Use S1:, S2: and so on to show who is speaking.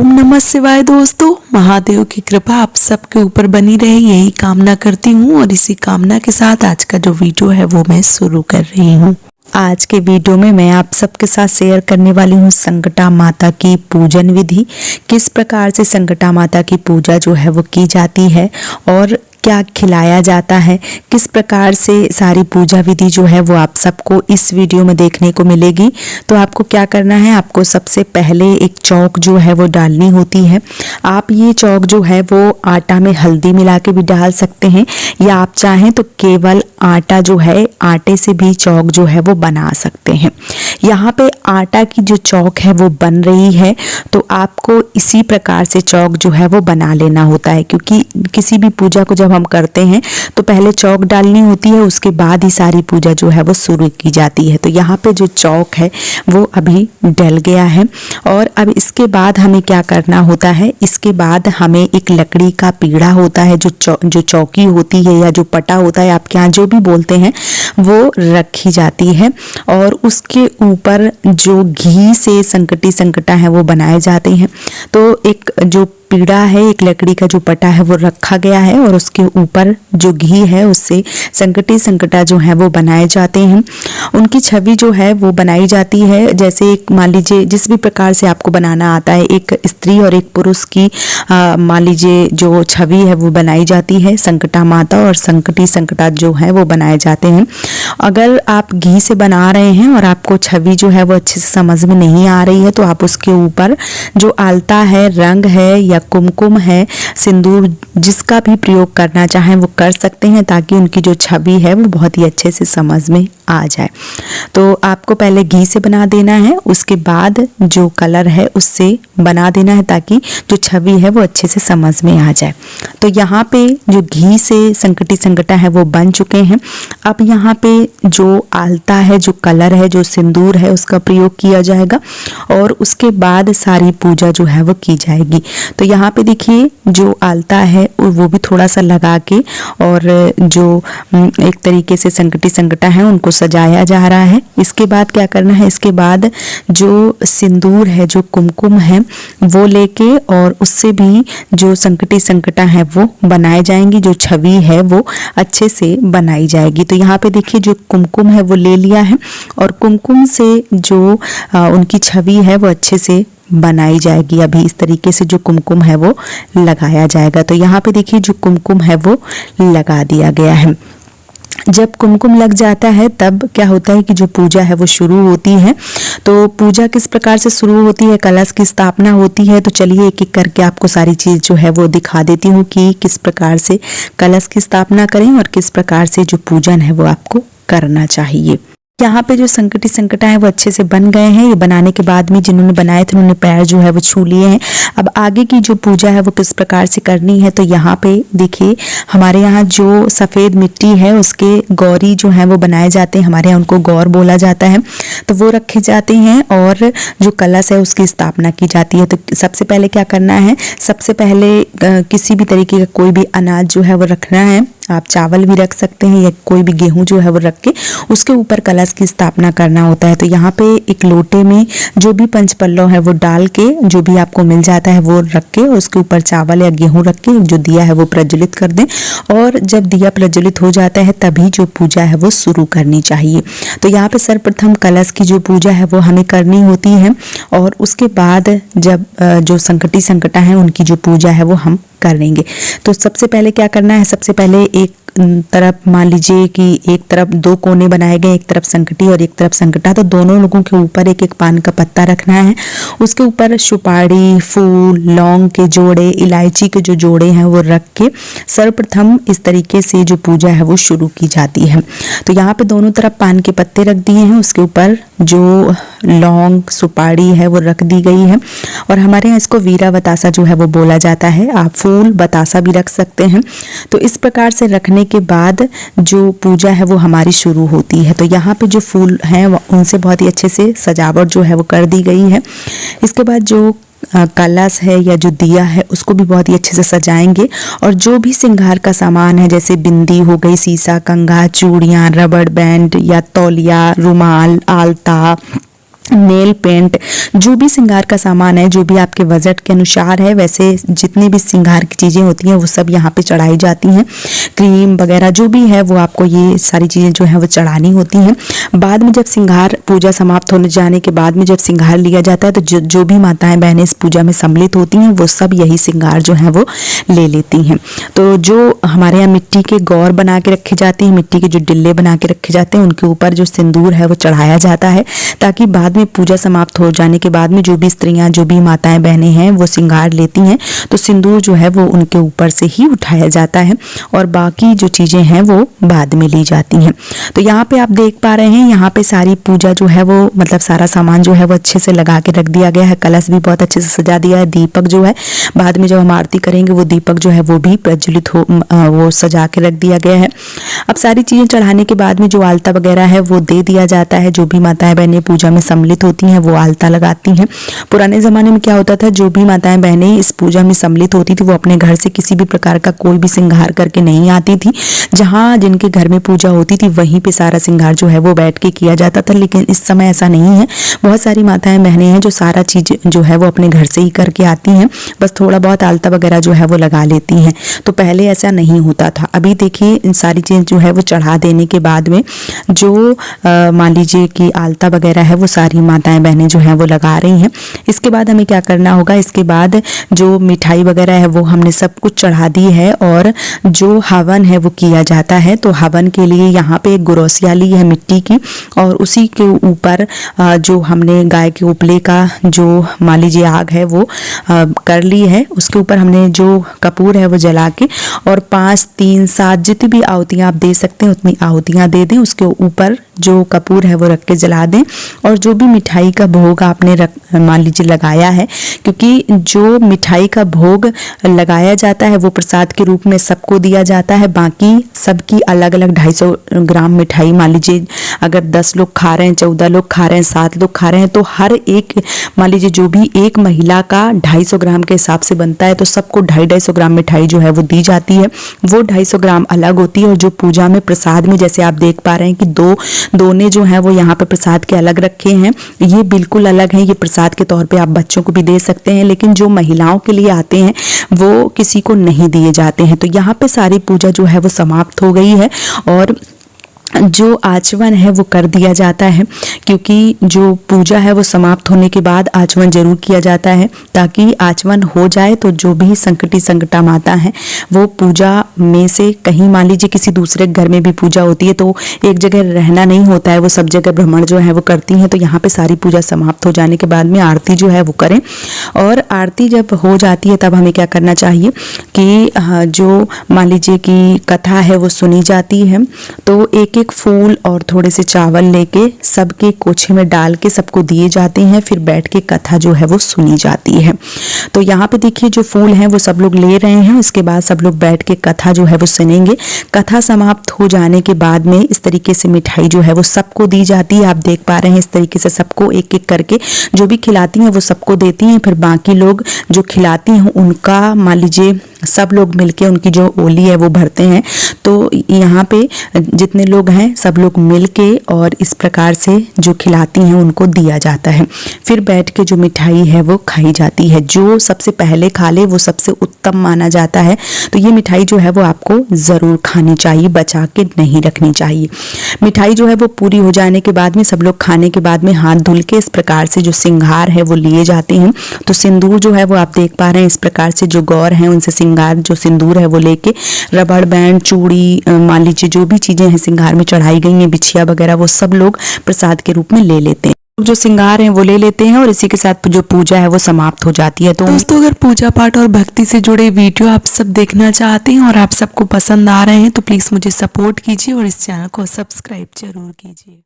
S1: ओम नमः शिवाय। दोस्तों, महादेव की कृपा आप सबके ऊपर बनी रहे, यही कामना करती हूँ। और इसी कामना के साथ आज का जो वीडियो है वो मैं शुरू कर रही हूँ। आज के वीडियो में मैं आप सबके साथ शेयर करने वाली हूँ संकटा माता की पूजन विधि। किस प्रकार से संकटा माता की पूजा जो है वो की जाती है और क्या खिलाया जाता है, किस प्रकार से सारी पूजा विधि जो है वो आप सबको इस वीडियो में देखने को मिलेगी। तो आपको क्या करना है, आपको सबसे पहले एक चौक जो है वो डालनी होती है। आप ये चौक जो है वो आटा में हल्दी मिला के भी डाल सकते हैं, या आप चाहें तो केवल आटा जो है, आटे से भी चौक जो है वो बना सकते हैं। यहाँ पे आटा की जो चौक है वो बन रही है, तो आपको इसी प्रकार से चौक जो है वो बना लेना होता है, क्योंकि किसी भी पूजा को जब हम करते हैं तो पहले चौक डालनी होती है, उसके बाद ही सारी पूजा जो है वो शुरू की जाती है। तो यहाँ पे जो चौक है वो अभी डल गया है। और अब इसके बाद हमें क्या करना होता है, इसके बाद हमें एक लकड़ी का पीढ़ा होता है, जो चौकी होती है या जो पटा होता है, आपके यहाँ जो भी बोलते हैं, वो रखी जाती है। और उसके ऊपर जो घी से संकटा है वो बनाए जाते हैं। तो एक जो पीढ़ा है, एक लकड़ी का जो पटा है वो रखा गया है, और उसके ऊपर जो घी है उससे संकटा जो है वो बनाए जाते हैं। उनकी छवि जो है वो बनाई जाती है, जैसे एक मान लीजिए जिस भी प्रकार से आपको बनाना आता है, एक स्त्री और एक पुरुष की मान लीजिए जो छवि है वो बनाई जाती है। संकटा माता और संकटा जो है वो बनाए जाते हैं। अगर आप घी से बना रहे हैं और आपको छवि जो है वो अच्छे से समझ में नहीं आ रही है, तो आप उसके ऊपर जो आलता है, रंग है या कुमकुम है, सिंदूर, जिसका भी प्रयोग करना चाहें वो कर सकते हैं, ताकि उनकी जो छवि है वो बहुत ही अच्छे से समझ में आ जाए। तो आपको पहले घी से बना देना है, उसके बाद जो कलर है उससे बना देना है, ताकि जो छवि है वो अच्छे से समझ में आ जाए। तो यहाँ पे जो घी से संकटा है वो बन चुके हैं। अब यहाँ पे जो आलता है, जो कलर है, जो सिंदूर है, उसका प्रयोग किया जाएगा और उसके बाद सारी पूजा जो है वो की जाएगी। तो यहाँ पे देखिए जो आलता है वो भी थोड़ा सा लगा के, और जो एक तरीके से संकटा है उनको सजाया जा रहा है। इसके बाद क्या करना है, इसके बाद जो सिंदूर है, जो कुमकुम है, वो लेके और उससे भी जो संकटा है वो बनाए जाएंगी, जो छवि है वो अच्छे से बनाई जाएगी। तो यहाँ पे देखिए जो कुमकुम है वो ले लिया है, और कुमकुम से जो उनकी छवि है वो अच्छे से बनाई जाएगी। अभी इस तरीके से जो कुमकुम है वो लगाया जाएगा। तो यहाँ पे देखिए जो कुमकुम है वो लगा दिया गया है। जब कुमकुम लग जाता है तब क्या होता है कि जो पूजा है वो शुरू होती है। तो पूजा किस प्रकार से शुरू होती है, कलश की स्थापना होती है। तो चलिए एक एक करके आपको सारी चीज़ जो है वो दिखा देती हूँ कि किस प्रकार से कलश की स्थापना करें और किस प्रकार से जो पूजन है वो आपको करना चाहिए। यहाँ पे जो संकटा है वो अच्छे से बन गए हैं। ये बनाने के बाद में जिन्होंने बनाए थे उन्होंने पैर जो है वो छू लिए हैं। अब आगे की जो पूजा है वो किस प्रकार से करनी है, तो यहाँ पे देखिए हमारे यहाँ जो सफ़ेद मिट्टी है उसके गौरी जो है वो बनाए जाते हैं, हमारे यहाँ उनको गौर बोला जाता है। तो वो रखे जाते हैं और जो कलश है उसकी स्थापना की जाती है। तो सबसे पहले क्या करना है, सबसे पहले किसी भी तरीके का कोई भी अनाज जो है वो रखना है। आप चावल भी रख सकते हैं या कोई भी गेहूं जो है वो रख के उसके ऊपर कलश की स्थापना करना होता है। तो यहाँ पे एक लोटे में जो भी पंचपल्लव है वो डाल के, जो भी आपको मिल जाता है वो रख के, उसके ऊपर चावल या गेहूं रख के जो दिया है वो प्रज्वलित कर दें। और जब दिया प्रज्वलित हो जाता है तभी जो पूजा है वो शुरू करनी चाहिए। तो यहाँ पे सर्वप्रथम कलश की जो पूजा है वो हमें करनी होती है, और उसके बाद जब जो संकटा है उनकी जो पूजा है वो हम करेंगे। तो सबसे पहले क्या करना है, सबसे पहले एक तरफ मान लीजिए कि एक तरफ दो कोने बनाए गए, एक तरफ संकटी और एक तरफ संकटा। तो दोनों लोगों के ऊपर एक एक पान का पत्ता रखना है, उसके ऊपर सुपारी, फूल, लौंग के जोड़े, इलायची के जो जोड़े हैं वो रख के सर्वप्रथम इस तरीके से जो पूजा है वो शुरू की जाती है। तो यहाँ पे दोनों तरफ पान के पत्ते रख दिए हैं, उसके ऊपर जो लौंग, सुपारी है वो रख दी गई है। और हमारे यहाँ इसको वीरा बतासा जो है वो बोला जाता है, आप फूल बतासा भी रख सकते हैं। तो इस प्रकार से रखने के बाद जो पूजा है वो हमारी शुरू होती है। तो यहाँ पे जो फूल हैं उनसे बहुत ही अच्छे से सजावट जो है वो कर दी गई है। इसके बाद जो कलश है या जो दिया है उसको भी बहुत ही अच्छे से सजाएंगे, और जो भी श्रृंगार का सामान है जैसे बिंदी हो गई, सीसा, कंघा, चूड़ियाँ, रबड़ बैंड या तौलिया, रुमाल, आलता, नेल पेंट, जो भी श्रृंगार का सामान है, जो भी आपके बजट के अनुसार है, वैसे जितनी भी श्रृंगार की चीज़ें होती हैं वो सब यहाँ पे चढ़ाई जाती हैं। क्रीम वगैरह जो भी है वो आपको ये सारी चीज़ें जो है वो चढ़ानी होती हैं। बाद में जब श्रृंगार पूजा समाप्त होने जाने के बाद में जब श्रृंगार लिया जाता है तो जो भी माताएं बहनें इस पूजा में सम्मिलित होती हैं वो सब यही श्रृंगार जो है वो ले लेती हैं। तो जो हमारे यहाँ मिट्टी के गौर बना के रखे जाते हैं, मिट्टी के जो डिल्ले बना के रखे जाते हैं, उनके ऊपर जो सिंदूर है वो चढ़ाया जाता है, ताकि बाद में पूजा समाप्त हो जाने के बाद में जो भी स्त्रियां, जो भी माताएं बहनें हैं वो श्रृंगार लेती हैं तो सिंदूर जो है वो उनके ऊपर से ही उठाया जाता है और बाकी जो चीज़ें हैं वो बाद में ली जाती हैं। तो यहाँ पे आप देख पा रहे हैं, यहाँ पे सारी पूजा जो है वो मतलब सारा सामान जो है वो अच्छे से लगा के रख दिया गया है। कलश भी बहुत अच्छे से सजा दिया है। दीपक जो है बाद में जब हम आरती करेंगे वो दीपक जो है वो भी प्रज्वलित हो वो सजा के रख दिया गया है। अब सारी चीज़ें चढ़ाने के बाद में जो आलता वगैरह है वो दे दिया जाता है। जो भी माताएं बहनें पूजा में सम्मिलित होती हैं वो आलता लगाती हैं। पुराने ज़माने में क्या होता था, जो भी माताएं बहनें इस पूजा में सम्मिलित होती थी वो अपने घर से किसी भी प्रकार का कोई भी श्रृंगार करके नहीं आती थी। जहाँ जिनके घर में पूजा होती थी वहीं पे सारा श्रृंगार जो है वो बैठ के किया जाता था, लेकिन इस समय ऐसा नहीं है। बहुत सारी माताएं बहनें हैं जो सारा चीज़ जो है वो अपने घर से ही करके आती हैं, बस थोड़ा बहुत आलता वगैरह जो है वो लगा लेती हैं। तो पहले ऐसा नहीं होता था। अभी देखिए इन सारी चीज़ें जो है वो चढ़ा देने के बाद में जो मान लीजिए कि आलता वगैरह है वो सारी माताएं बहनें जो है वो लगा रही हैं। इसके बाद हमें क्या करना होगा, इसके बाद जो मिठाई वगैरह है वो हमने सब कुछ चढ़ा दी है और जो हवन है वो किया जाता है। तो हवन के लिए यहाँ पे एक गुरौसिया ली है मिट्टी की और उसी के ऊपर जो हमने गाय के उपले का जो मान लीजिए आग है वो कर ली है। उसके ऊपर हमने जो कपूर है वो जला के और 5, 3, 7 जितनी भी आहुतियाँ आप दे सकते हैं उतनी आहुतियाँ दे दें। उसके ऊपर जो कपूर है वो रख के जला दें और जो भी मिठाई का भोग आपने मान लीजिए लगाया है, क्योंकि जो मिठाई का भोग लगाया जाता है वो प्रसाद के रूप में सबको दिया जाता है। बाकी सबकी अलग अलग 250 ग्राम मिठाई, मान लीजिए अगर 10 लोग खा रहे हैं, 14 लोग खा रहे हैं, 7 लोग खा रहे हैं, तो हर एक मान लीजिए जो भी एक महिला का 250 ग्राम के हिसाब से बनता है तो सबको 250 ग्राम मिठाई जो है वो दी जाती है। वो 250 ग्राम अलग होती है और जो पूजा में प्रसाद में जैसे आप देख पा रहे हैं कि दो दोने जो हैं वो यहाँ पे प्रसाद के अलग रखे हैं, ये बिल्कुल अलग हैं। ये प्रसाद के तौर पे आप बच्चों को भी दे सकते हैं, लेकिन जो महिलाओं के लिए आते हैं वो किसी को नहीं दिए जाते हैं। तो यहाँ पे सारी पूजा जो है वो समाप्त हो गई है और जो आचमन है वो कर दिया जाता है, क्योंकि जो पूजा है वो समाप्त होने के बाद आचमन जरूर किया जाता है, ताकि आचमन हो जाए तो जो भी संकटा माता है वो पूजा में से कहीं मान लीजिए किसी दूसरे घर में भी पूजा होती है तो एक जगह रहना नहीं होता है, वो सब जगह भ्रमण जो है वो करती हैं। तो यहाँ पे सारी पूजा समाप्त हो जाने के बाद में आरती जो है वो करें और आरती जब हो जाती है तब हमें क्या करना चाहिए कि जो मान लीजिए कि कथा है वो सुनी जाती है तो एक फूल और थोड़े से चावल लेके सबके कोछे में डाल के सबको दिए जाते हैं, फिर बैठ के कथा जो है वो सुनी जाती है। तो यहाँ पे देखिए जो फूल हैं वो सब लोग ले रहे हैं, उसके बाद सब लोग बैठ के कथा जो है वो सुनेंगे। कथा समाप्त हो जाने के बाद में इस तरीके से मिठाई जो है वो सबको दी जाती है। आप देख पा रहे हैं इस तरीके से सबको एक एक करके जो भी खिलाती हैं वो सबको देती हैं, फिर बाकी लोग जो खिलाती हैं उनका मान लीजिए सब लोग मिलके उनकी जो ओली है वो भरते हैं। तो यहाँ पे जितने लोग हैं सब लोग मिलके और इस प्रकार से जो खिलाती हैं उनको दिया जाता है। फिर बैठ के जो मिठाई है वो खाई जाती है। जो सबसे पहले खा ले वो सबसे उत्तम माना जाता है। तो ये मिठाई जो है वो आपको ज़रूर खानी चाहिए, बचा के नहीं रखनी चाहिए। मिठाई जो है वो पूरी हो जाने के बाद में सब लोग खाने के बाद में हाथ धुल के इस प्रकार से जो श्रृंगार है वो लिए जाते हैं। तो सिंदूर जो है वो आप देख पा रहे हैं इस प्रकार से जो गौर हैं उनसे श्रृंगार जो सिंदूर है वो लेके रबड़ बैंड, चूड़ी, मान लीजिए जो भी चीजें हैं श्रृंगार में चढ़ाई गई हैं, बिछिया वगैरह, वो सब लोग प्रसाद के रूप में ले लेते हैं। जो श्रृंगार हैं वो ले लेते हैं और इसी के साथ जो पूजा है वो समाप्त हो जाती है। तो दोस्तों अगर पूजा पाठ और भक्ति से जुड़े वीडियो आप सब देखना चाहते हैं और आप सबको पसंद आ रहे हैं तो प्लीज मुझे सपोर्ट कीजिए और इस चैनल को सब्सक्राइब जरूर कीजिए।